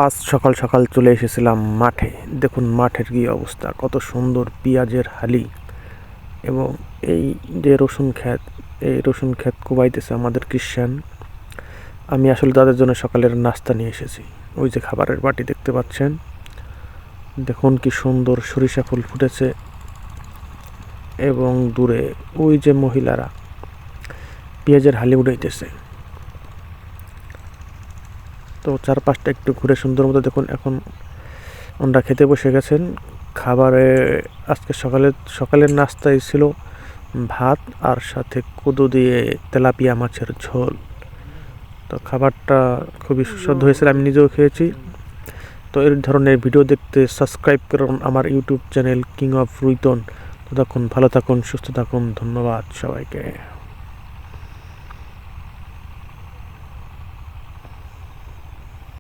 আজ সকাল সকাল চলে এসেছিলাম মাঠে। দেখুন মাঠের কী অবস্থা, কত সুন্দর পেঁয়াজের হালি এবং এই যে রসুন ক্ষেত, এই রসুন ক্ষেত কোবাইতেছে আমাদের ক্রিশ্চান। আমি আসলে তাদের জন্য সকালের নাস্তা নিয়ে এসেছি। ওই যে খাবারের বাটি দেখতে পাচ্ছেন, দেখুন কি সুন্দর সরিষা ফুল ফুটেছে এবং দূরে ওই যে মহিলারা পেঁয়াজের হালি উঠাইতেছে। তো চারপাশটা একটু ঘুরে সুন্দর মতো দেখুন। এখন ওনারা খেতে বসে গেছেন। খাবারে আজকে সকালের নাস্তায় ছিল ভাত আর সাথে কুদু দিয়ে তেলাপিয়া মাছের ঝোল। তো খাবারটা খুবই সুস্বাদু হয়েছিল, আমি নিজেও খেয়েছি। তো এই ধরনের ভিডিও দেখতে সাবস্ক্রাইব করুন আমার ইউটিউব চ্যানেল কিং অফ রুইতন। ততক্ষণ ভালো থাকুন, সুস্থ থাকুন, ধন্যবাদ সবাইকে।